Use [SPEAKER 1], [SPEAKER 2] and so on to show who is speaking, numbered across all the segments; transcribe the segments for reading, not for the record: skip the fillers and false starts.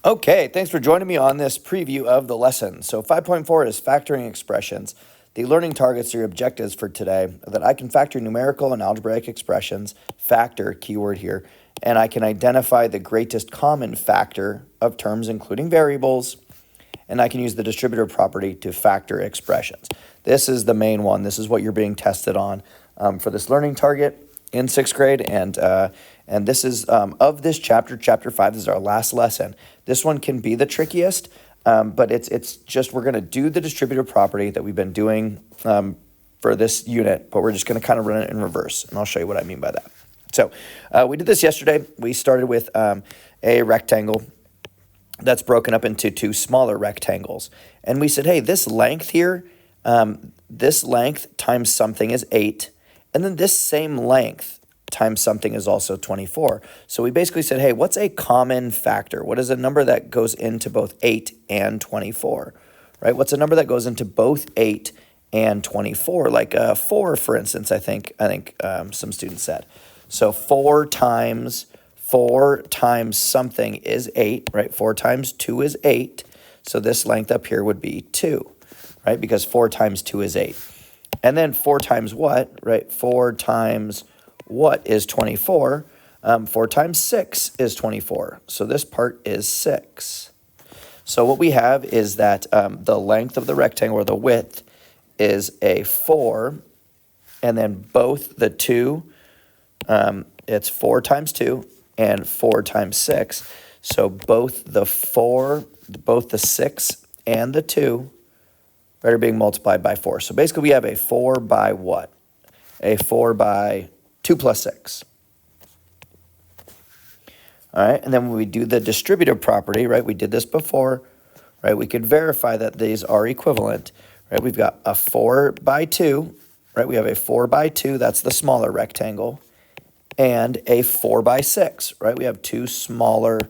[SPEAKER 1] Okay, thanks for joining me on this preview of the lesson. So 5.4 is factoring expressions. The learning targets or objectives for today are that I can factor numerical and algebraic expressions, factor, keyword here, and I can identify the greatest common factor of terms including variables, and I can use the distributive property to factor expressions. This is the main one. This is what you're being tested on for this learning target in 6th grade, and this is of this chapter 5. This is our last lesson. This one can be the trickiest, but it's just we're going to do the distributive property that we've been doing for this unit, but we're just going to kind of run it in reverse, and I'll show you what I mean by that. So we did this yesterday. We started with a rectangle that's broken up into two smaller rectangles, and we said, hey, this length here, this length times something is 8, and then this same length times something is also 24. So we basically said, hey, what's a common factor? What is a number that goes into both 8 and 24, right? What's a number that goes into both 8 and 24? Like 4, for instance, I think some students said. So 4 times something is 8, right? 4 times 2 is 8. So this length up here would be 2, right? Because 4 times 2 is 8. And then 4 times what, right? 4 times what is 24? 4 times 6 is 24. So this part is 6. So what we have is that the length of the rectangle, or the width, is a 4. And then both the 2, it's 4 times 2 and 4 times 6. So both the 6 and the 2 are being multiplied by 4. So basically we have a 4 by what? A 4 by 2 plus 6. All right, and then when we do the distributive property, right, we did this before, right, we could verify that these are equivalent, right? We've got a 4 by 2, right? We have a 4 by 2, that's the smaller rectangle, and a 4 by 6, right? We have two smaller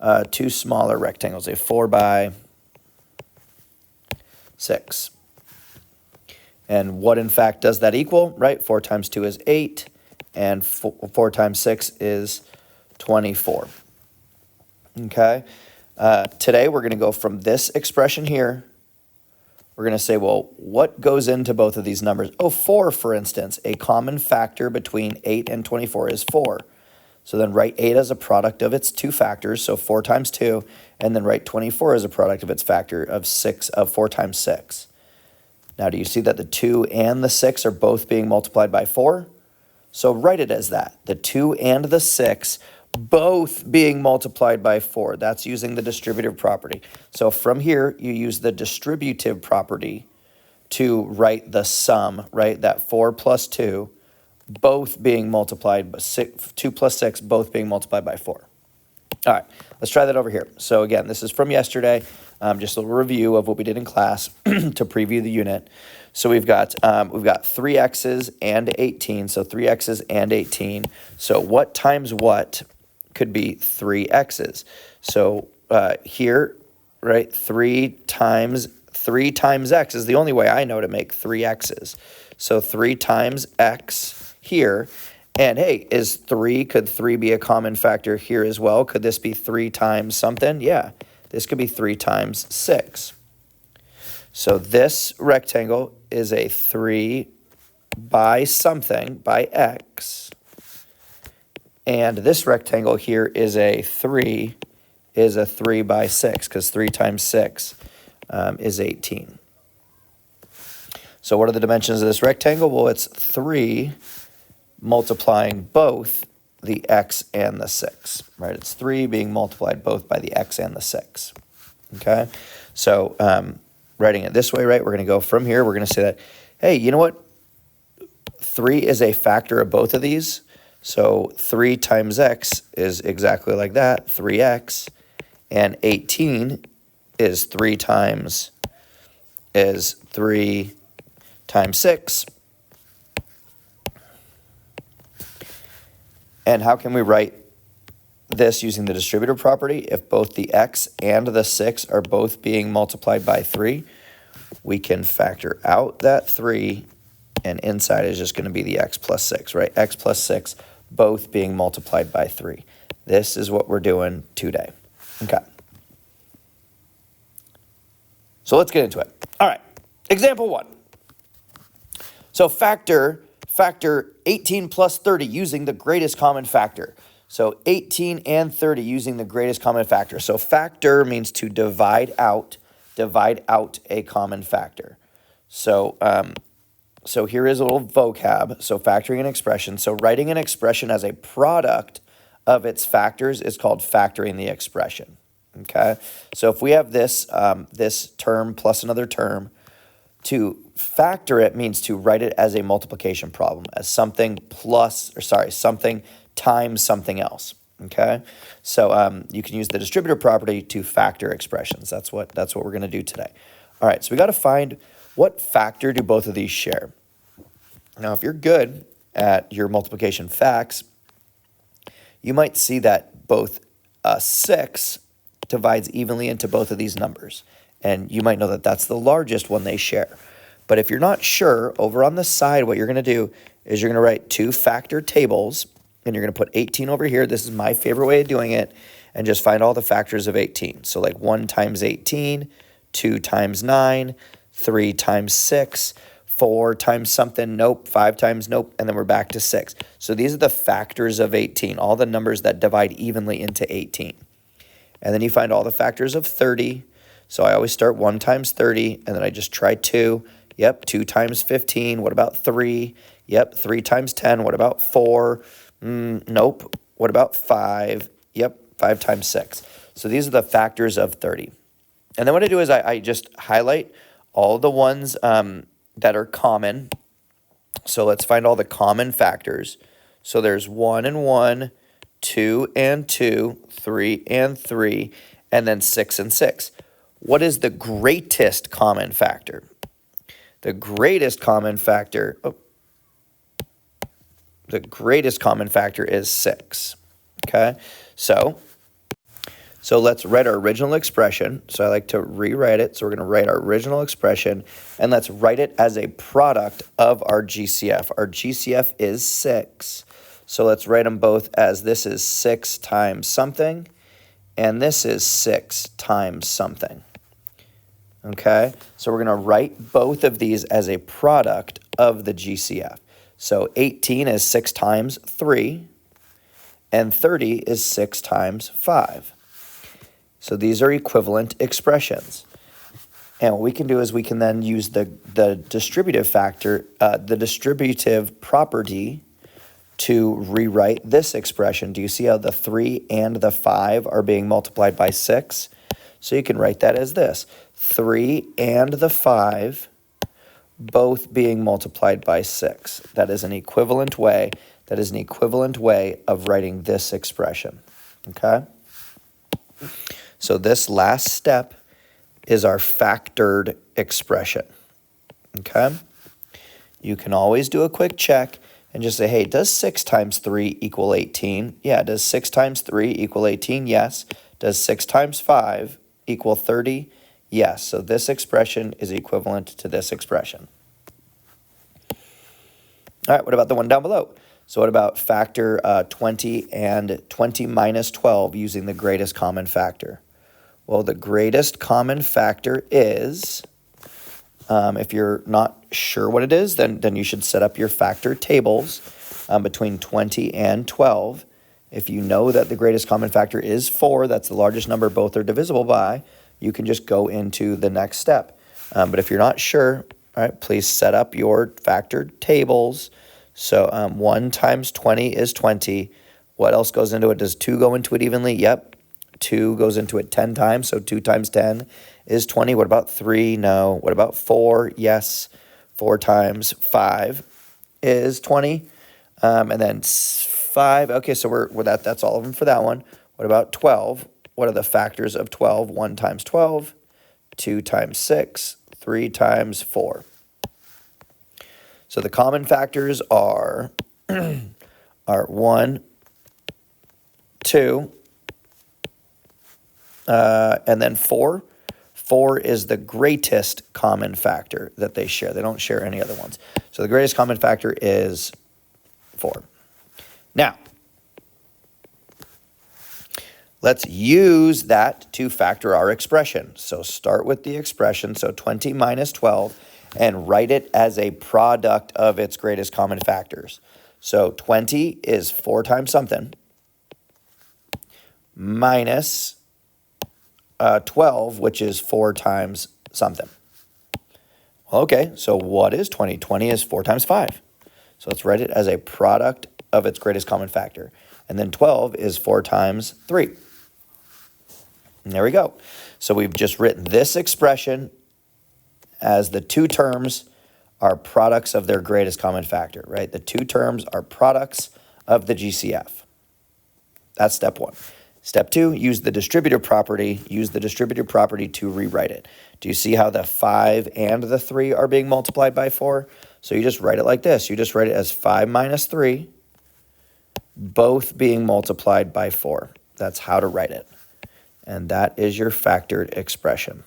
[SPEAKER 1] rectangles, a 4 by 6. And what, in fact, does that equal, right? 4 times 2 is 8, and 4 times 6 is 24. Okay? Today, we're going to go from this expression here. We're going to say, well, what goes into both of these numbers? Oh, 4, for instance. A common factor between 8 and 24 is 4. So then write 8 as a product of its two factors, so 4 times 2, and then write 24 as a product of its factor of 4 times 6. Now, do you see that the 2 and the 6 are both being multiplied by 4? So write it as that. The 2 and the 6 both being multiplied by 4. That's using the distributive property. So from here, you use the distributive property to write the sum, right? That 4 plus 2, both being multiplied by 2 plus 6, both being multiplied by 4. All right, let's try that over here. So again, this is from yesterday, just a little review of what we did in class to preview the unit. So we've got 3x's and 18, so 3x's and 18. So what times what could be 3x's? So here, right, 3 times x is the only way I know to make 3x's. So 3 times x here, and hey, could 3 be a common factor here as well? Could this be 3 times something? Yeah, this could be 3 times 6. So this rectangle is a 3 by something, by x, and this rectangle here is a 3 by 6, because 3 times 6 is 18. So what are the dimensions of this rectangle? Well, it's 3 multiplying both the x and the 6, right? It's 3 being multiplied both by the x and the 6, okay? So writing it this way, right, we're going to go from here. We're going to say that, hey, you know what? 3 is a factor of both of these. So 3 times x is exactly like that, 3x, and 18 is 3 times 6. And how can we write this using the distributive property? If both the x and the 6 are both being multiplied by 3, we can factor out that 3, and inside is just going to be the x plus 6, right? X plus 6 both being multiplied by 3. This is what we're doing today. Okay. So let's get into it. All right, example 1. So factor 18 plus 30 using the greatest common factor. So 18 and 30 using the greatest common factor. So factor means to divide out a common factor. So so here is a little vocab. So factoring an expression. So writing an expression as a product of its factors is called factoring the expression. Okay. So if we have this this term plus another term, to factor it means to write it as a multiplication problem, as something something times something else. Okay. So you can use the distributive property to factor expressions. That's what we're going to do today. All right. So we got to find what factor do both of these share. Now, if you're good at your multiplication facts, you might see that both 6 divides evenly into both of these numbers. And you might know that that's the largest one they share. But if you're not sure, over on the side, what you're going to do is you're going to write 2 factor tables, and you're going to put 18 over here. This is my favorite way of doing it, and just find all the factors of 18. So like 1 times 18, 2 times 9, 3 times 6, 4 times something, nope, 5 times nope, and then we're back to 6. So these are the factors of 18, all the numbers that divide evenly into 18. And then you find all the factors of 30. So I always start 1 times 30, and then I just try 2. Yep, 2 times 15. What about 3? Yep, 3 times 10. What about 4? Nope. What about 5? Yep, 5 times 6. So these are the factors of 30. And then what I do is I just highlight all the ones that are common. So let's find all the common factors. So there's 1 and 1, 2 and 2, 3 and 3, and then 6 and 6. What is the greatest common factor? The greatest common factor, is 6. Okay, so let's write our original expression. So I like to rewrite it. So we're going to write our original expression, and let's write it as a product of our GCF. Our GCF is 6. So let's write them both as this is 6 times something, and this is 6 times something. Okay, so we're going to write both of these as a product of the GCF. So 18 is 6 times 3, and 30 is 6 times 5. So these are equivalent expressions. And what we can do is we can then use the distributive factor, the distributive property to rewrite this expression. Do you see how the 3 and the 5 are being multiplied by 6? So you can write that as this: 3 and the 5 both being multiplied by 6. That is an equivalent way. That is an equivalent way of writing this expression. Okay? So this last step is our factored expression. Okay? You can always do a quick check and just say, hey, does 6 times 3 equal 18? Yeah. Does 6 times 3 equal 18? Yes. Does 6 times 5 equal 30? Yes. So this expression is equivalent to this expression. All right, what about the one down below? So what about factor 20 and 20 minus 12 using the greatest common factor? Well, the greatest common factor is, if you're not sure what it is, then you should set up your factor tables between 20 and 12. If you know that the greatest common factor is 4, that's the largest number both are divisible by, you can just go into the next step. But if you're not sure, all right, please set up your factored tables. So 1 times 20 is 20. What else goes into it? Does 2 go into it evenly? Yep. 2 goes into it 10 times, so 2 times 10 is 20. What about 3? No. What about 4? Yes. 4 times 5 is 20. And then 5. Okay, so that's all of them for that one. What about 12? What are the factors of 12? 1 times 12, 2 times 6, 3 times 4. So the common factors are 1, 2, and then 4. 4 is the greatest common factor that they share. They don't share any other ones. So the greatest common factor is 4. Now, Let's use that to factor our expression. So start with the expression, so 20 minus 12, and write it as a product of its greatest common factors. So 20 is 4 times something, minus 12, which is 4 times something. Okay, so what is 20? 20 is 4 times 5. So let's write it as a product of its greatest common factor. And then 12 is 4 times 3. And there we go. So we've just written this expression as the two terms are products of their greatest common factor, right? The two terms are products of the GCF. That's step 1. Step 2, use the distributive property. Use the distributive property to rewrite it. Do you see how the 5 and the 3 are being multiplied by 4? So you just write it like this. You just write it as 5 minus 3, both being multiplied by 4. That's how to write it. And that is your factored expression.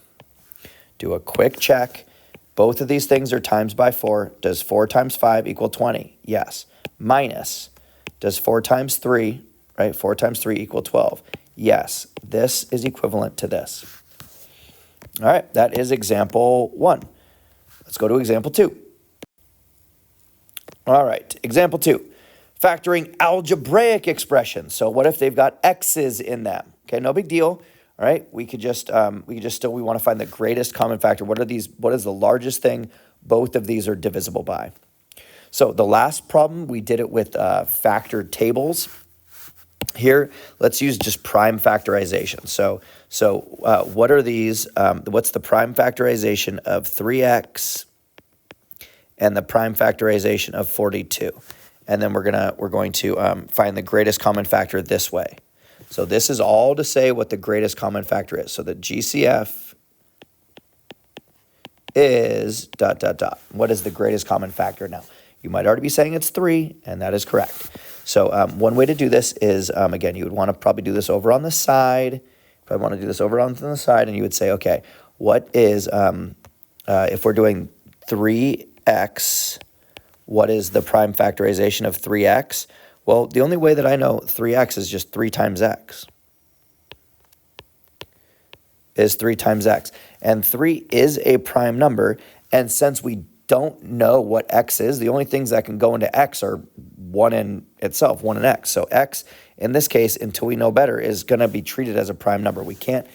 [SPEAKER 1] Do a quick check. Both of these things are times by 4. Does 4 times 5 equal 20? Yes. Minus, does 4 times 3, right? 4 times 3 equal 12. Yes. This is equivalent to this. All right, that is example 1. Let's go to example 2. All right, example 2. Factoring algebraic expressions. So what if they've got x's in them? Okay, no big deal. All right, we want to find the greatest common factor. What is the largest thing both of these are divisible by? So the last problem, we did it with factored tables. Here, let's use just prime factorization. So what are these? What's the prime factorization of 3x and the prime factorization of 42? And then we're going to find the greatest common factor this way. So this is all to say what the greatest common factor is. So the GCF is ... What is the greatest common factor now? You might already be saying it's 3, and that is correct. So one way to do this is, again, you would want to probably do this over on the side. Probably want to do this over on the side, and you would say, okay, what is, if we're doing 3x, what is the prime factorization of 3x? Well, the only way that I know 3x is just 3 times x. Is 3 times x. And 3 is a prime number, and since we don't know what x is, the only things that can go into x are 1 in itself, 1 in x. So x, in this case, until we know better, is going to be treated as a prime number. We can't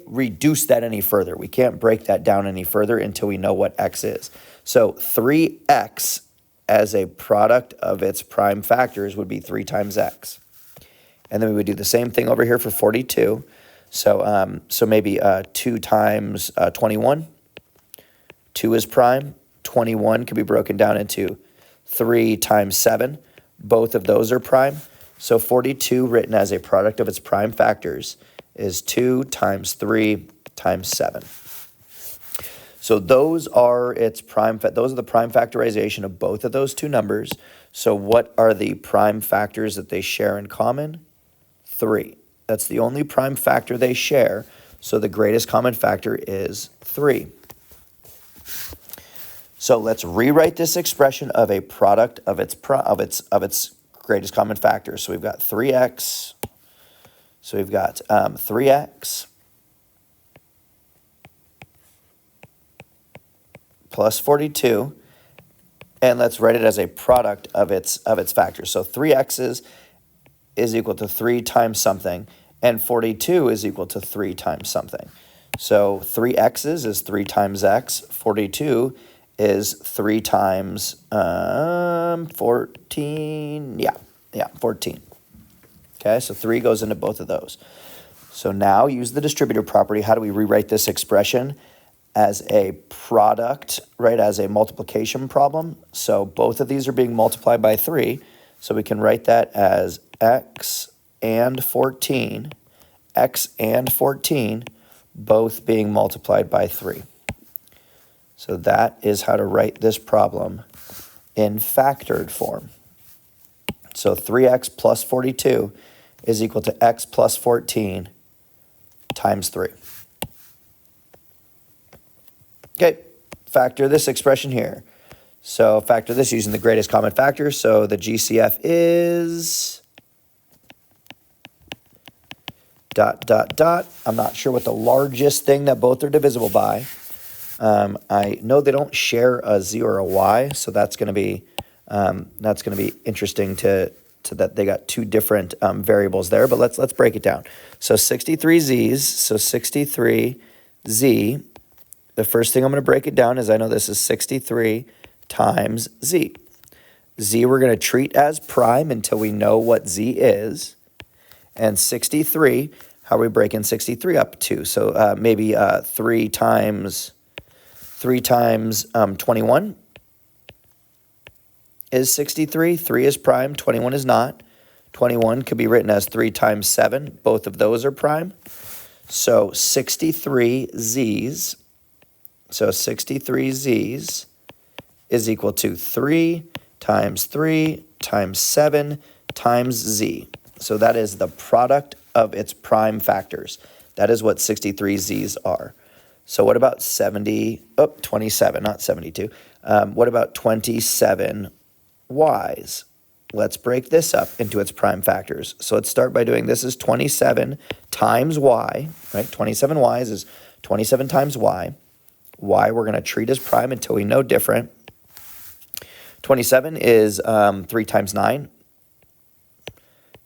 [SPEAKER 1] reduce that any further. We can't break that down any further until we know what x is. So 3x as a product of its prime factors would be 3 times x. And then we would do the same thing over here for 42. So maybe 2 times 21. 2 is prime. 21 could be broken down into 3 times 7. Both of those are prime. So 42 written as a product of its prime factors is 2 times 3 times 7. So those are the prime factorization of both of those two numbers. So what are the prime factors that they share in common? 3. That's the only prime factor they share. So the greatest common factor is 3. So let's rewrite this expression of a product of its greatest common factor. So we've got 3x. So we've got 3x plus 42, and let's write it as a product of its factors. So 3x's is equal to 3 times something, and 42 is equal to 3 times something. So 3x's is 3 times x, 42 is 3 times 14, 14. Okay, so 3 goes into both of those. So now use the distributive property. How do we rewrite this expression? As a product, right, as a multiplication problem. So both of these are being multiplied by 3. So we can write that as x and 14, both being multiplied by 3. So that is how to write this problem in factored form. So 3x plus 42 is equal to x plus 14 times 3. Okay, factor this expression here. So factor this using the greatest common factor. So the GCF is dot, dot, dot. I'm not sure what the largest thing that both are divisible by. I know they don't share a z or a y, so that's going to be interesting to that they got two different variables there. But let's break it down. So 63 z's. So 63 z. The first thing I'm going to break it down is I know this is 63 times z. Z we're going to treat as prime until we know what z is. And 63, how are we breaking 63 up to? So maybe 3 times 21 is 63. 3 is prime, 21 is not. 21 could be written as 3 times 7. Both of those are prime. So 63 z's. So 63 z's is equal to 3 times 7 times z. So that is the product of its prime factors. That is what 63 z's are. So what about 27, not 72. What about 27 y's? Let's break this up into its prime factors. So let's start by doing, this is 27 times y, right? 27 y's is 27 times y. Y we're going to treat as prime until we know different. 27 is 3 times 9.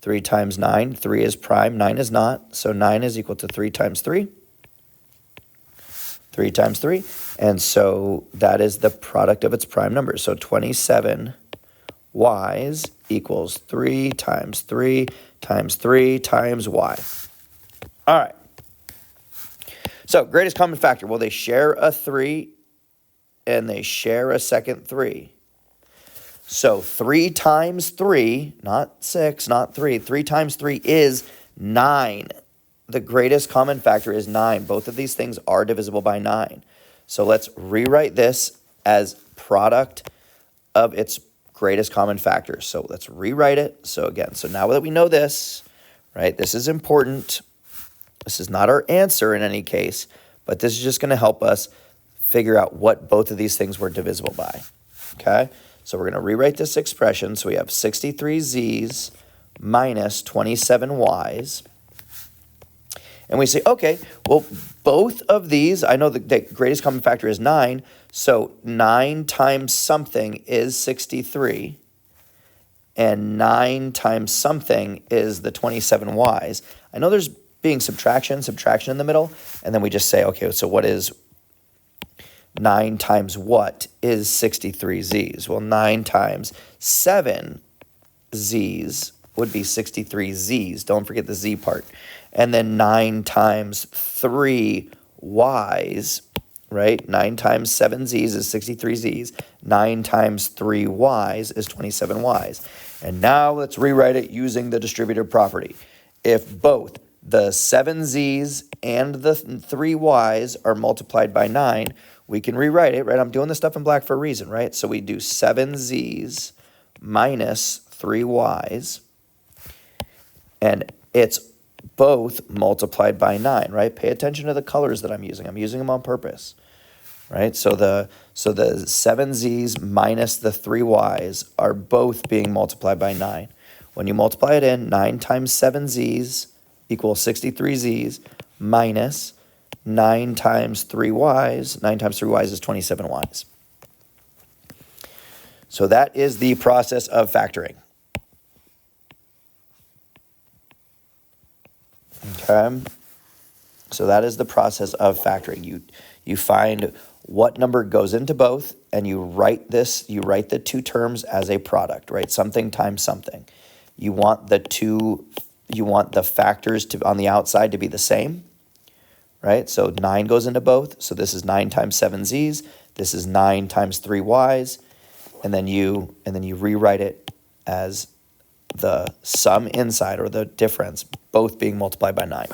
[SPEAKER 1] 3 times 9, 3 is prime, 9 is not. So 9 is equal to 3 times 3. 3 times 3. And so that is the product of its prime numbers. So 27 y's equals 3 times 3 times 3 times y. All right. So greatest common factor. Well, they share a 3 and they share a second 3. So 3 times 3, not 6, not 3. 3 times 3 is 9. The greatest common factor is 9. Both of these things are divisible by 9. So let's rewrite this as product of its greatest common factors. So let's rewrite it. So again, so now that we know this, right, this is important. This is not our answer in any case, but this is just going to help us figure out what both of these things were divisible by. Okay? So we're going to rewrite this expression. So we have 63 z's minus 27 y's. And we say, okay, well, both of these, I know the greatest common factor is 9. So 9 times something is 63. And 9 times something is the 27 y's. I know there's being subtraction in the middle. And then we just say, okay, so what is 9 times what is 63 z's? Well, 9 times 7 z's would be 63 z's. Don't forget the z part. And then 9 times 3 y's, right? 9 times 7 z's is 63 z's. 9 times 3 y's is 27 y's. And now let's rewrite it using the distributive property. If both the 7 z's and the 3 y's are multiplied by 9, we can rewrite it, right? I'm doing this stuff in black for a reason, right? So we do 7 z's minus 3 y's, and it's both multiplied by 9, right? Pay attention to the colors that I'm using. I'm using them on purpose, right? So the 7 z's minus the 3 y's are both being multiplied by 9. When you multiply it in, 9 times 7 z's equals 63 z's minus 9 times 3 y's. 9 times 3 y's is 27 y's. So that is the process of factoring. Okay. So that is the process of factoring. You find what number goes into both, and you write the two terms as a product, right? Something times something. You want the factors on the outside to be the same, right? So 9 goes into both. So this is 9 times 7 z's. This is 9 times 3 y's. And then you rewrite it as the sum inside, or the difference, both being multiplied by 9.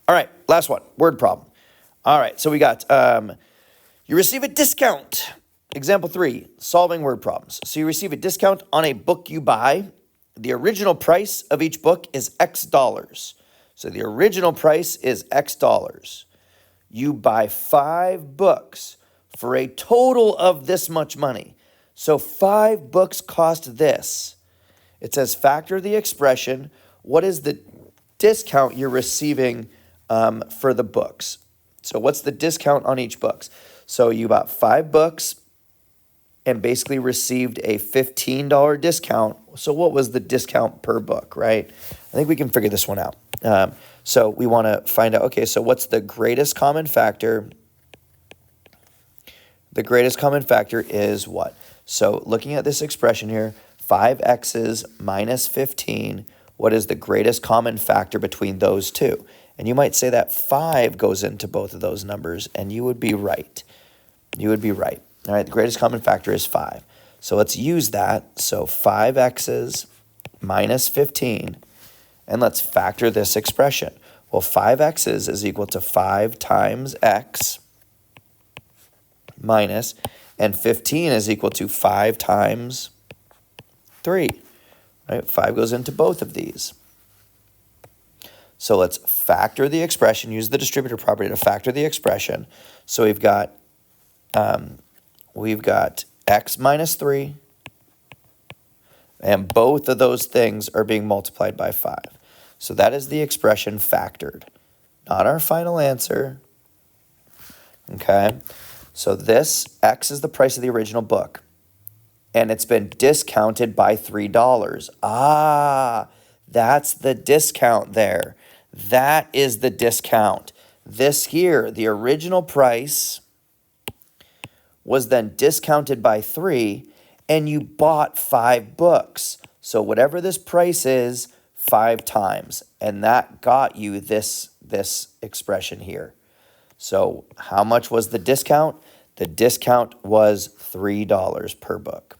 [SPEAKER 1] All right, last one, word problem. All right, so we got, you receive a discount. Example 3, solving word problems. So you receive a discount on a book you buy. The original price of each book is X dollars. So the original price is X dollars. You buy 5 books for a total of this much money. So 5 books cost this. It says factor the expression. What is the discount you're receiving for the books. So what's the discount on each books? So you bought 5 books and basically received a $15 discount. So what was the discount per book, right? I think we can figure this one out. So we want to find out, okay, so what's the greatest common factor? The greatest common factor is what? So looking at this expression here, 5x's minus 15, what is the greatest common factor between those two? And you might say that 5 goes into both of those numbers, and you would be right. You would be right. All right, the greatest common factor is 5. So let's use that. So 5x's minus 15, and let's factor this expression. Well, 5x's is equal to 5 times x minus, and 15 is equal to 5 times 3. Right? 5 goes into both of these. So let's factor the expression, use the distributive property to factor the expression. So we've got x minus 3, and both of those things are being multiplied by 5. So that is the expression factored, not our final answer. Okay, so this x is the price of the original book, and it's been discounted by $3. Ah, that's the discount there. That is the discount. This here, the original price was then discounted by 3, and you bought 5 books. So whatever this price is, 5 times, and that got you this expression here. So how much was the discount? The discount was $3 per book.